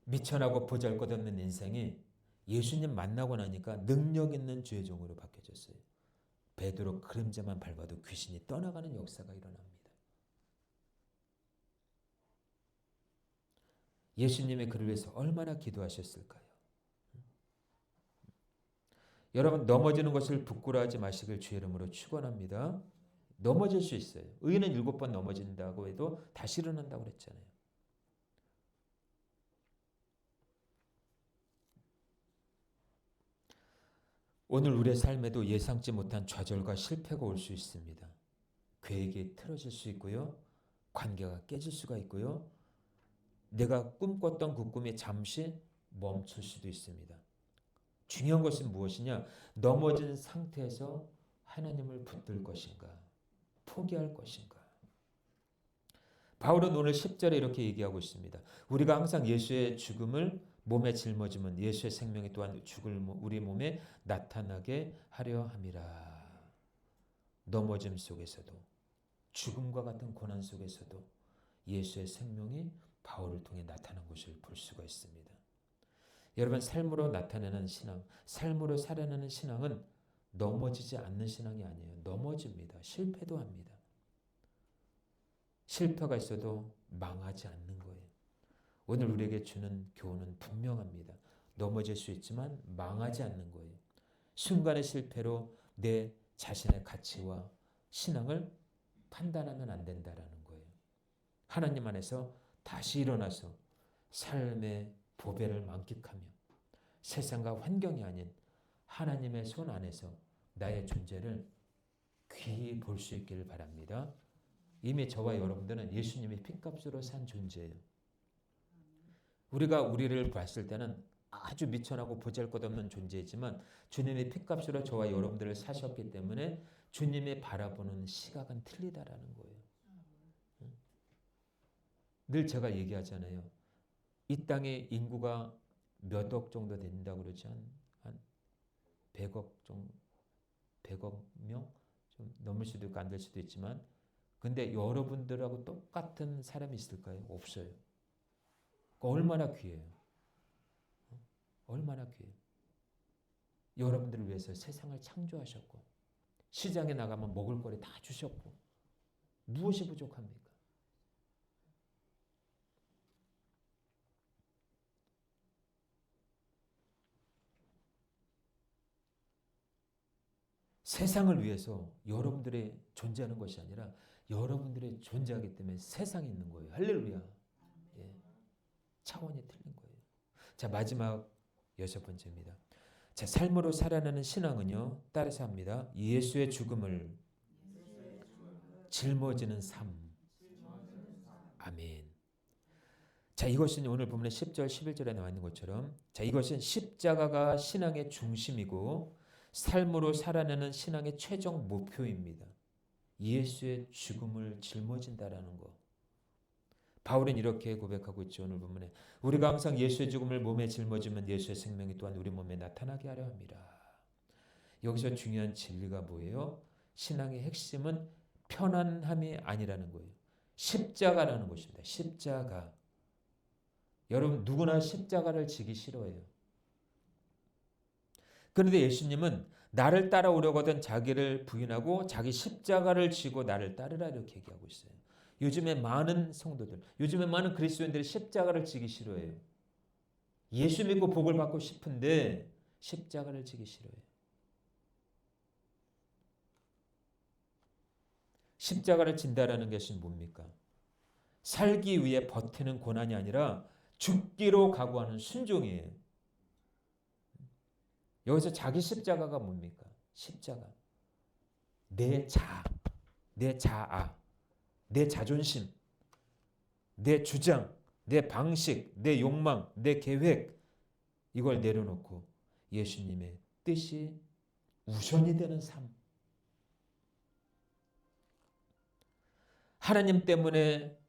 미천하고 보잘것없는 인생이 예수님 만나고 나니까 능력 있는 주의 종으로 바뀌어졌어요. 베드로 그림자만 밟아도 귀신이 떠나가는 역사가 일어납니다. 예수님의 그를 위해서 얼마나 기도하셨을까요? 여러분 넘어지는 것을 부끄러워하지 마시길 주의 이름으로 축원합니다. 넘어질 수 있어요. 의인은 7번 넘어진다고 해도 다시 일어난다고 그랬잖아요. 오늘 우리의 삶에도 예상치 못한 좌절과 실패가 올 수 있습니다. 계획이 틀어질 수 있고요. 관계가 깨질 수가 있고요. 내가 꿈꿨던 그 꿈이 잠시 멈출 수도 있습니다. 중요한 것은 무엇이냐? 넘어진 상태에서 하나님을 붙들 것인가? 포기할 것인가? 바울은 오늘 10절에 이렇게 얘기하고 있습니다. 우리가 항상 예수의 죽음을 몸에 짊어지면 예수의 생명이 또한 죽을 우리 몸에 나타나게 하려 함이라. 넘어짐 속에서도 죽음과 같은 고난 속에서도 예수의 생명이 바울을 통해 나타난 것을 볼 수가 있습니다. 여러분 삶으로 나타내는 신앙, 삶으로 살아내는 신앙은 넘어지지 않는 신앙이 아니에요. 넘어집니다. 실패도 합니다. 실패가 있어도 망하지 않는 거예요. 오늘 우리에게 주는 교훈은 분명합니다. 넘어질 수 있지만 망하지 않는 거예요. 순간의 실패로 내 자신의 가치와 신앙을 판단하면 안 된다라는 거예요. 하나님 안에서 다시 일어나서 삶의 보배를 만끽하며 세상과 환경이 아닌 하나님의 손 안에서 나의 존재를 귀히 볼 수 있기를 바랍니다. 이미 저와 여러분들은 예수님의 핏값으로 산 존재예요. 우리가 우리를 봤을 때는 아주 미천하고 보잘것없는 존재이지만 주님의 핏값으로 저와 여러분들을 사셨기 때문에 주님이 바라보는 시각은 틀리다라는 거예요. 늘 제가 얘기하잖아요. 이 땅에 인구가 몇 억 정도 된다고 그러지 한 100억 정도, 100억 명? 좀 넘을 수도 있고 안 될 수도 있지만 근데 여러분들하고 똑같은 사람이 있을까요? 없어요. 얼마나 귀해요. 얼마나 귀해요. 여러분들을 위해서 세상을 창조하셨고 시장에 나가면 먹을 거리 다 주셨고 무엇이 부족합니까? 세상을 위해서 여러분들이 존재하는 것이 아니라 여러분들이 존재하기 때문에 세상이 있는 거예요. 할렐루야. 예. 차원이 틀린 거예요. 자, 마지막 6번째입니다. 자, 삶으로 살아내는 신앙은요, 따라서 합니다. 예수의 죽음을 짊어지는 삶. 아멘. 자, 이것은 오늘 본문의 10절, 11절에 나와 있는 것처럼, 자, 이것은 십자가가 신앙의 중심이고 삶으로 살아내는 신앙의 최종 목표입니다. 예수의 죽음을 짊어진다라는 거. 바울은 이렇게 고백하고 있죠. 오늘 본문에 우리가 항상 예수의 죽음을 몸에 짊어지면 예수의 생명이 또한 우리 몸에 나타나게 하려 합니다. 여기서 중요한 진리가 뭐예요? 신앙의 핵심은 편안함이 아니라는 거예요. 십자가라는 것입니다. 십자가. 여러분 누구나 십자가를 지기 싫어해요. 그런데 예수님은 나를 따라오려거든 자기를 부인하고 자기 십자가를 지고 나를 따르라 이렇게 얘기하고 있어요. 요즘에 많은 성도들, 요즘에 많은 그리스도인들이 십자가를 지기 싫어해요. 예수 믿고 복을 받고 싶은데 십자가를 지기 싫어해요. 십자가를 진다라는 것이 뭡니까? 살기 위해 버티는 고난이 아니라 죽기로 각오하는 순종이에요. 여기서 자기 십자가가 뭡니까? 십자가. 내 자아, 내 자존심, 내 주장, 내 방식, 내 욕망, 내 계획 이걸 내려놓고 예수님의 뜻이 우선이 되는 삶. 하나님 때문에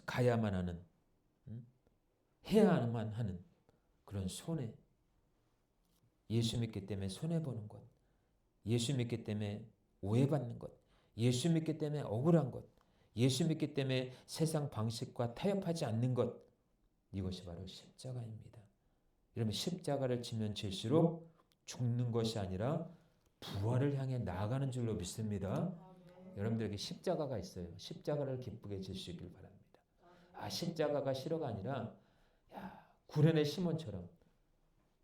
가야만 하는, 해야만 하는 그런 손해. 예수 믿기 때문에 손해보는 것. 예수 믿기 때문에 오해받는 것. 예수 믿기 때문에 억울한 것. 예수 믿기 때문에 세상 방식과 타협하지 않는 것. 이것이 바로 십자가입니다. 여러분 십자가를 지면 질수록 죽는 것이 아니라 부활을 향해 나아가는 줄로 믿습니다. 여러분들에게 십자가가 있어요. 십자가를 기쁘게 질 수 있길 바랍니다. 아, 십자가가 싫어가 아니라 구레네 시몬처럼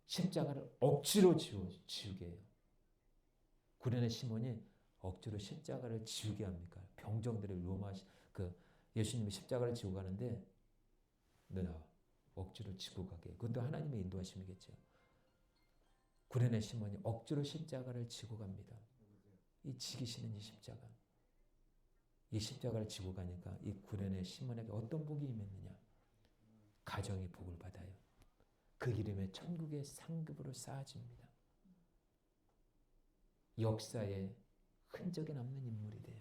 십자가를 억지로 지우게 해요. 구레네 시몬이 억지로 십자가를 지우게 합니까? 병정들의 로마 예수님이 십자가를 지고 가는데 너 나와 억지로 지고 가게. 그것도 하나님의 인도하심이겠죠. 구레네 시몬이 억지로 십자가를 지고 갑니다. 이 지기 싫은 이 십자가. 이 십자가를 지고 가니까 이 구레네 시몬에게 어떤 복이 임했느냐? 가정이 복을 받아요. 그 이름에 천국의 상급으로 쌓아집니다. 역사에 흔적이 남는 인물이 돼요.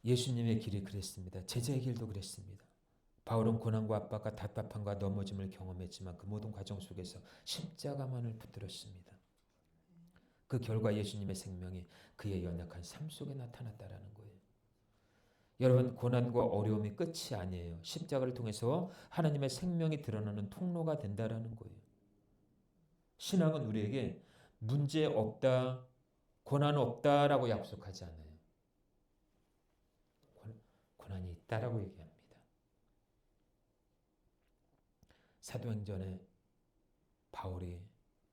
예수님의 길이 그랬습니다. 제자의 길도 그랬습니다. 바울은 고난과 압박과 답답함과 넘어짐을 경험했지만 그 모든 과정 속에서 십자가만을 붙들었습니다. 그 결과 예수님의 생명이 그의 연약한 삶 속에 나타났다라는 거예요. 여러분 고난과 어려움이 끝이 아니에요. 십자가를 통해서 하나님의 생명이 드러나는 통로가 된다라는 거예요. 신앙은 우리에게 문제 없다, 고난 없다라고 약속하지 않아요. 고난이 있다라고 얘기합니다. 사도행전에 바울이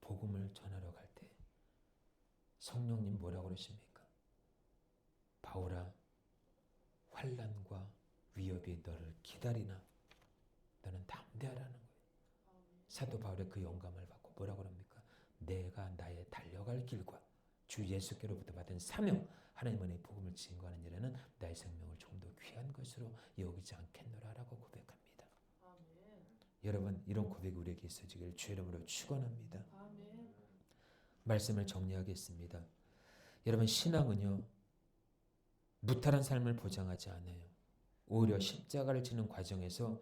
복음을 전하러 갈 때 성령님 뭐라고 그러십니까? 바울아, 환난과 위협이 너를 기다리나 너는 담대하라는 거예요. 사도 바울의 그 영감을 받고 뭐라고 합니까? 내가 나의 달려갈 길과 주 예수께로부터 받은 사명, 하나님 은혜의 복음을 증거하는 일에는 나의 생명을 좀 더 귀한 것으로 여기지 않겠노라라고 고백합니다. 아멘. 여러분 이런 고백이 우리에게 있어지기를 주 이름으로 축원합니다. 아멘. 말씀을 정리하겠습니다. 여러분 신앙은요 무탈한 삶을 보장하지 않아요. 오히려 십자가를 지는 과정에서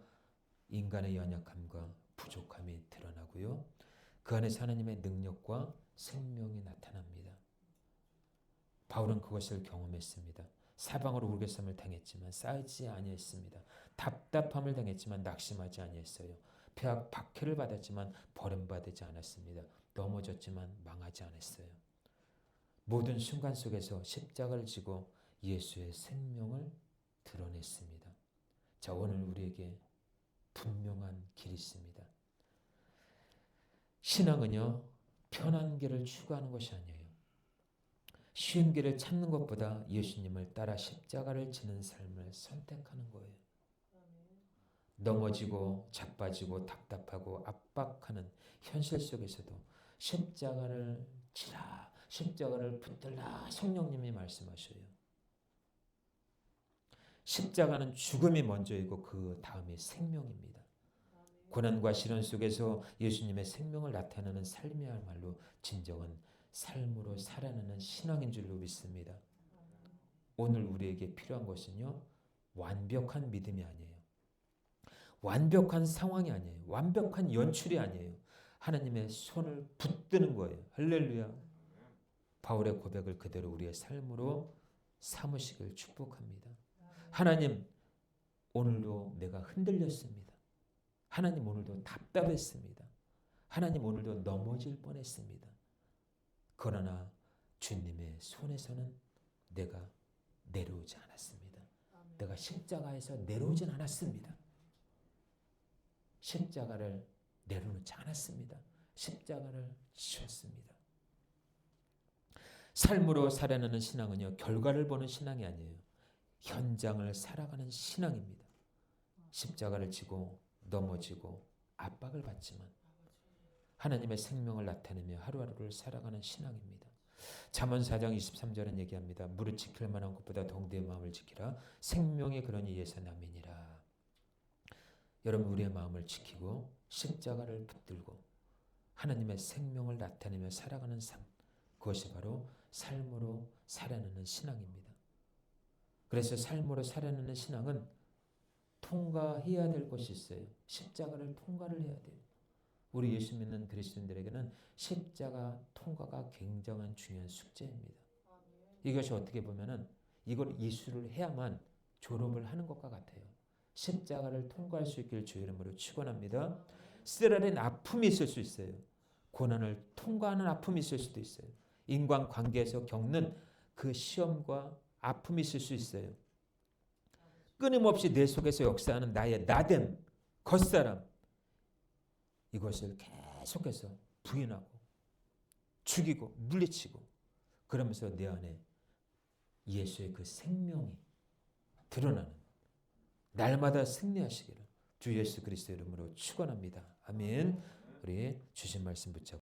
인간의 연약함과 부족함이 드러나고요. 그 안에서 하나님의 능력과 생명이 나타납니다. 바울은 그것을 경험했습니다. 사방으로 우겨쌈을 당했지만 쌓이지 아니했습니다. 답답함을 당했지만 낙심하지 아니했어요. 폐악 박해를 받았지만 버림받지 않았습니다. 넘어졌지만 망하지 않았어요. 모든 순간 속에서 십자가를 지고 예수의 생명을 드러냈습니다. 자, 오늘 우리에게 분명한 길이 있습니다. 신앙은요, 편한 길을 추구하는 것이 아니에요. 쉬운 길을 찾는 것보다 예수님을 따라 십자가를 지는 삶을 선택하는 거예요. 넘어지고 자빠지고 답답하고 압박하는 현실 속에서도 십자가를 지라, 십자가를 붙들라 성령님이 말씀하셔요. 십자가는 죽음이 먼저이고 그 다음이 생명입니다. 고난과 시련 속에서 예수님의 생명을 나타내는 삶이야말로 진정한 삶으로 살아내는 신앙인 줄로 믿습니다. 오늘 우리에게 필요한 것은요, 완벽한 믿음이 아니에요. 완벽한 상황이 아니에요. 완벽한 연출이 아니에요. 하나님의 손을 붙드는 거예요. 할렐루야. 바울의 고백을 그대로 우리의 삶으로 삼으시길 축복합니다. 하나님, 오늘도 내가 흔들렸습니다. 하나님, 오늘도 답답했습니다. 하나님, 오늘도 넘어질 뻔했습니다. 그러나 주님의 손에서는 내가 내려오지 않았습니다. 내가 십자가에서 내려오진 않았습니다. 십자가를 내려놓지 않았습니다. 십자가를 지셨습니다. 삶으로 살아내는 신앙은요, 결과를 보는 신앙이 아니에요. 현장을 살아가는 신앙입니다. 십자가를 지고 넘어지고 압박을 받지만 하나님의 생명을 나타내며 하루하루를 살아가는 신앙입니다. 잠언 4장 23절은 얘기합니다. 무릇 지킬 만한 것보다 동대의 마음을 지키라. 생명이 그러니 이에서 남이니라. 여러분, 우리의 마음을 지키고 십자가를 붙들고 하나님의 생명을 나타내며 살아가는 삶, 그것이 바로 삶으로 살아내는 신앙입니다. 그래서 삶으로 살아내는 신앙은 통과해야 될 것이 있어요. 십자가를 통과를 해야 돼요. 우리 예수 믿는 그리스도인들에게는 십자가 통과가 굉장한 중요한 숙제입니다. 이것이 어떻게 보면은 이걸 이수를 해야만 졸업을 하는 것과 같아요. 십자가를 통과할 수 있기를 주의 이름으로 축원합니다. 쓰라린 아픔이 있을 수 있어요. 고난을 통과하는 아픔이 있을 수도 있어요. 인간관계에서 겪는 그 시험과 아픔이 있을 수 있어요. 끊임없이 내 속에서 역사하는 나의 나됨, 겉사람, 이것을 계속해서 부인하고 죽이고 물리치고 그러면서 내 안에 예수의 그 생명이 드러나는 날마다 승리하시기를 주 예수 그리스도의 이름으로 축원합니다. 아멘. 우리 주신 말씀 붙잡고